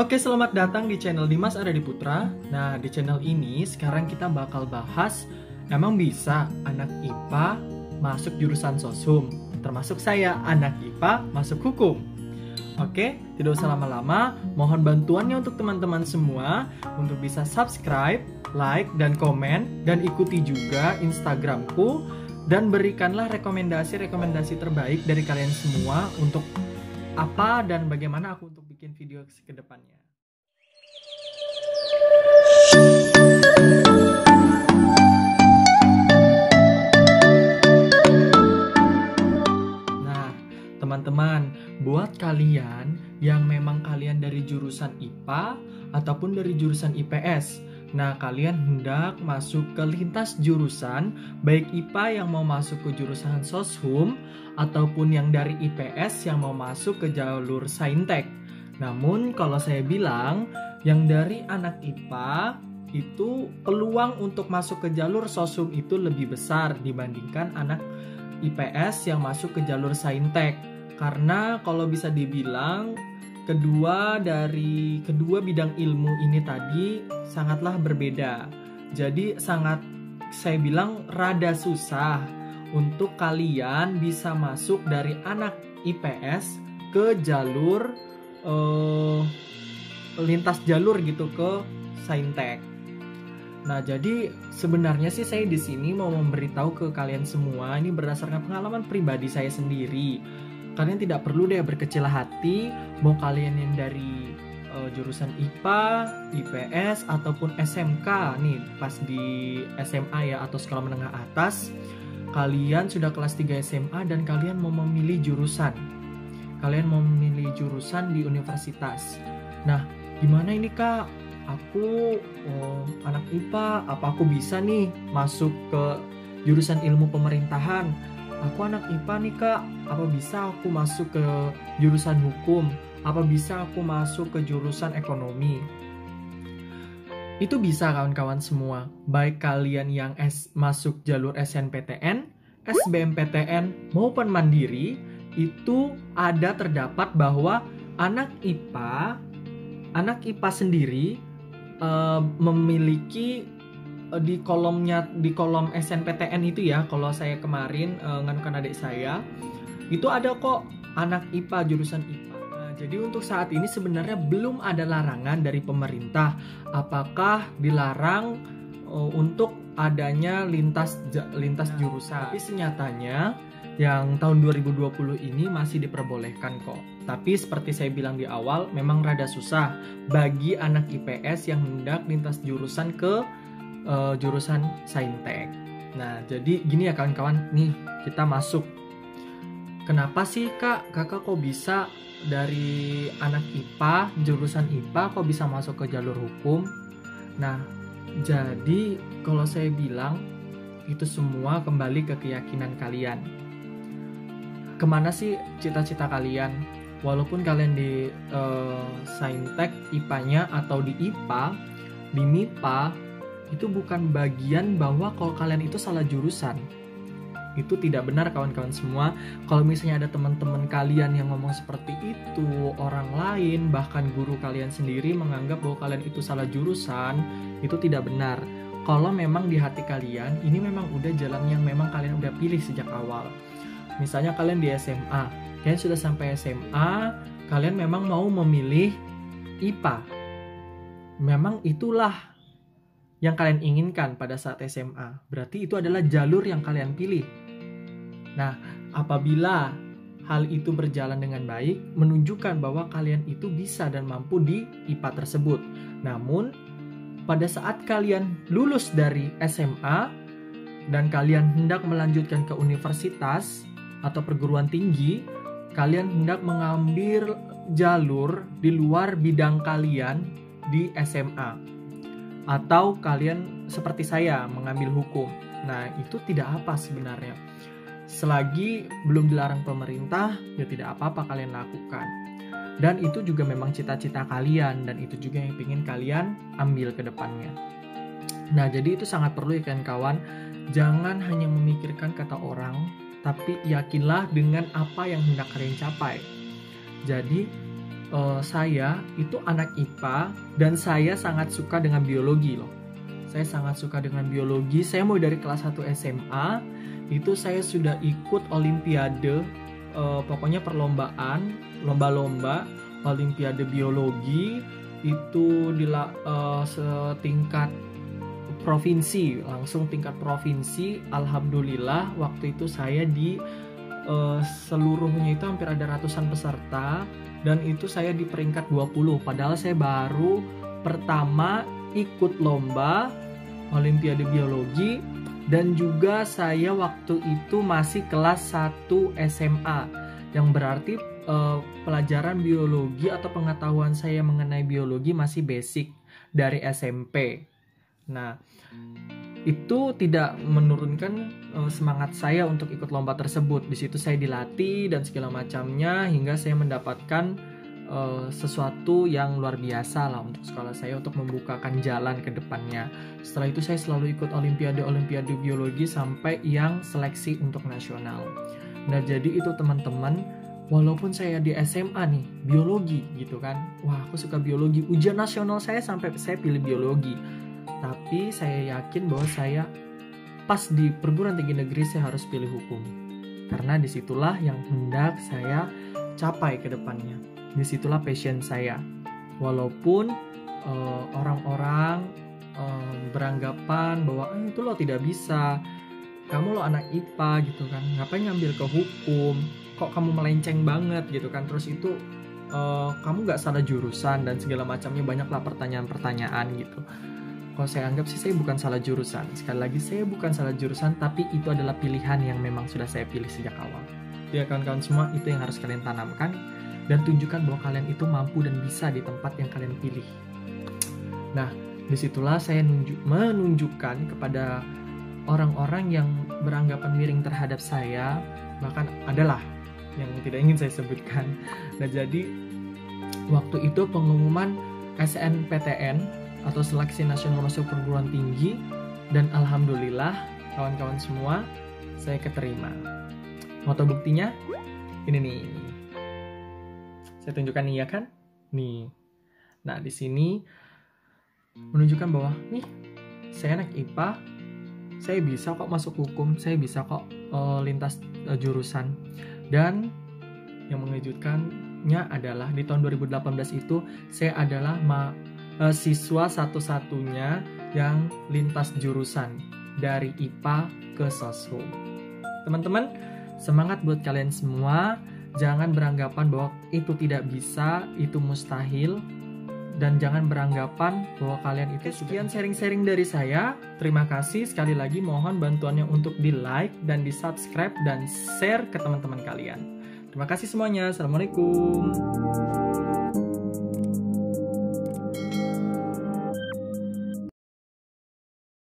Oke, selamat datang di channel Dimas Aradi Putra. Nah, di channel ini sekarang kita bakal bahas, emang bisa anak IPA masuk jurusan Soshum? Termasuk saya, anak IPA masuk hukum. Oke, tidak usah lama-lama, mohon bantuannya untuk teman-teman semua untuk bisa subscribe, like, dan komen, dan ikuti juga Instagramku, dan berikanlah rekomendasi-rekomendasi terbaik dari kalian semua untuk apa dan bagaimana aku untuk bikin video ke depannya. Nah, teman-teman, buat kalian yang memang kalian dari jurusan IPA ataupun dari jurusan IPS, nah kalian hendak masuk ke lintas jurusan, baik IPA yang mau masuk ke jurusan Soshum ataupun yang dari IPS yang mau masuk ke jalur Saintek. Namun kalau saya bilang yang dari anak IPA itu peluang untuk masuk ke jalur Soshum itu lebih besar dibandingkan anak IPS yang masuk ke jalur Saintek. Karena kalau bisa dibilang kedua bidang ilmu ini tadi sangatlah berbeda. Jadi saya bilang rada susah untuk kalian bisa masuk dari anak IPS ke jalur lintas jalur gitu ke Saintek. Nah, jadi sebenarnya sih saya di sini mau memberitahu ke kalian semua, ini berdasarkan pengalaman pribadi saya sendiri. Kalian tidak perlu deh berkecil hati, mau kalian yang dari jurusan IPA, IPS, ataupun SMK nih, pas di SMA ya, atau sekolah menengah atas, kalian sudah kelas 3 SMA dan kalian mau memilih jurusan. Kalian mau memilih jurusan di universitas. Nah, gimana ini Kak? Aku anak IPA, apa aku bisa nih masuk ke jurusan ilmu pemerintahan? Aku anak IPA nih Kak, apa bisa aku masuk ke jurusan hukum? Apa bisa aku masuk ke jurusan ekonomi? Itu bisa kawan-kawan semua, baik kalian yang masuk jalur SNPTN, SBMPTN maupun mandiri, itu ada terdapat bahwa anak IPA sendiri memiliki di kolom SNPTN itu ya, kalau saya kemarin nganukan adik saya, itu ada kok anak IPA jurusan IPA. Nah, jadi untuk saat ini sebenarnya belum ada larangan dari pemerintah apakah dilarang untuk adanya lintas jurusan. Tapi senyatanya yang tahun 2020 ini masih diperbolehkan kok. Tapi seperti saya bilang di awal, memang rada susah bagi anak IPS yang hendak lintas jurusan ke jurusan Saintek. Nah, jadi gini ya kawan-kawan, nih kita masuk. Kenapa sih kakak kok bisa dari anak IPA, jurusan IPA kok bisa masuk ke jalur hukum? Nah, jadi kalau saya bilang itu semua kembali ke keyakinan kalian. Kemana sih cita-cita kalian? Walaupun kalian di Saintek IPA-nya atau di IPA, di MIPA, itu bukan bagian bahwa kalau kalian itu salah jurusan. Itu tidak benar kawan-kawan semua. Kalau misalnya ada teman-teman kalian yang ngomong seperti itu, orang lain, bahkan guru kalian sendiri menganggap bahwa kalian itu salah jurusan, itu tidak benar. Kalau memang di hati kalian, ini memang udah jalan yang memang kalian udah pilih sejak awal. Misalnya kalian di SMA, kalian sudah sampai SMA, kalian memang mau memilih IPA. Memang itulah yang kalian inginkan pada saat SMA. Berarti itu adalah jalur yang kalian pilih. Nah, apabila hal itu berjalan dengan baik, menunjukkan bahwa kalian itu bisa dan mampu di IPA tersebut. Namun, pada saat kalian lulus dari SMA dan kalian hendak melanjutkan ke universitas atau perguruan tinggi, kalian hendak mengambil jalur di luar bidang kalian di SMA. Atau kalian seperti saya mengambil hukum. Nah, itu tidak apa sebenarnya. Selagi belum dilarang pemerintah, ya tidak apa-apa kalian lakukan. Dan itu juga memang cita-cita kalian, dan itu juga yang ingin kalian ambil ke depannya. Nah, jadi itu sangat perlu ya kawan-kawan. Jangan hanya memikirkan kata orang, tapi yakinlah dengan apa yang hendak kalian capai. Jadi saya itu anak IPA dan saya sangat suka dengan biologi loh. Saya sangat suka dengan biologi. Saya mulai dari kelas 1 SMA itu saya sudah ikut olimpiade, pokoknya perlombaan, lomba-lomba olimpiade biologi itu di setingkat provinsi, langsung tingkat provinsi. Alhamdulillah waktu itu saya di seluruhnya itu hampir ada ratusan peserta dan itu saya di peringkat 20, padahal saya baru pertama ikut lomba olimpiade biologi dan juga saya waktu itu masih kelas 1 SMA yang berarti pelajaran biologi atau pengetahuan saya mengenai biologi masih basic dari SMP. Nah, itu tidak menurunkan semangat saya untuk ikut lomba tersebut. Di situ saya dilatih dan segala macamnya hingga saya mendapatkan sesuatu yang luar biasa lah untuk sekolah saya, untuk membukakan jalan ke depannya. Setelah itu saya selalu ikut olimpiade biologi sampai yang seleksi untuk nasional. Nah, jadi itu teman-teman, walaupun saya di SMA nih, biologi gitu kan. Wah, aku suka biologi. Ujian nasional saya sampai saya pilih biologi. Tapi saya yakin bahwa saya pas di perguruan tinggi negeri saya harus pilih hukum. Karena disitulah yang hendak saya capai ke depannya. Disitulah passion saya. Walaupun orang-orang beranggapan bahwa itu lo tidak bisa, kamu lo anak IPA gitu kan, ngapain ngambil ke hukum, kok kamu melenceng banget gitu kan, terus itu kamu gak salah jurusan dan segala macamnya, banyaklah pertanyaan-pertanyaan gitu. Kalau saya anggap sih saya bukan salah jurusan. Sekali lagi saya bukan salah jurusan, tapi itu adalah pilihan yang memang sudah saya pilih sejak awal. Ya kawan-kawan semua, itu yang harus kalian tanamkan dan tunjukkan bahwa kalian itu mampu dan bisa di tempat yang kalian pilih. Nah, disitulah saya menunjukkan kepada orang-orang yang beranggapan miring terhadap saya, bahkan adalah yang tidak ingin saya sebutkan. Nah, jadi waktu itu pengumuman SNPTN atau seleksi nasional masuk perguruan tinggi, dan alhamdulillah kawan-kawan semua saya keterima. Foto buktinya ini nih, saya tunjukkan nih ya kan, nih. Nah, di sini menunjukkan bahwa nih saya anak IPA, saya bisa kok masuk hukum, saya bisa kok lintas jurusan. Dan yang mengejutkannya adalah di tahun 2018 itu saya adalah siswa satu-satunya yang lintas jurusan dari IPA ke Soshum. Teman-teman, semangat buat kalian semua. Jangan beranggapan bahwa itu tidak bisa, itu mustahil, dan jangan beranggapan bahwa kalian itu. Sekian sharing-sharing dari saya. Terima kasih sekali lagi, mohon bantuannya untuk di like dan di subscribe dan share ke teman-teman kalian. Terima kasih semuanya. Assalamualaikum.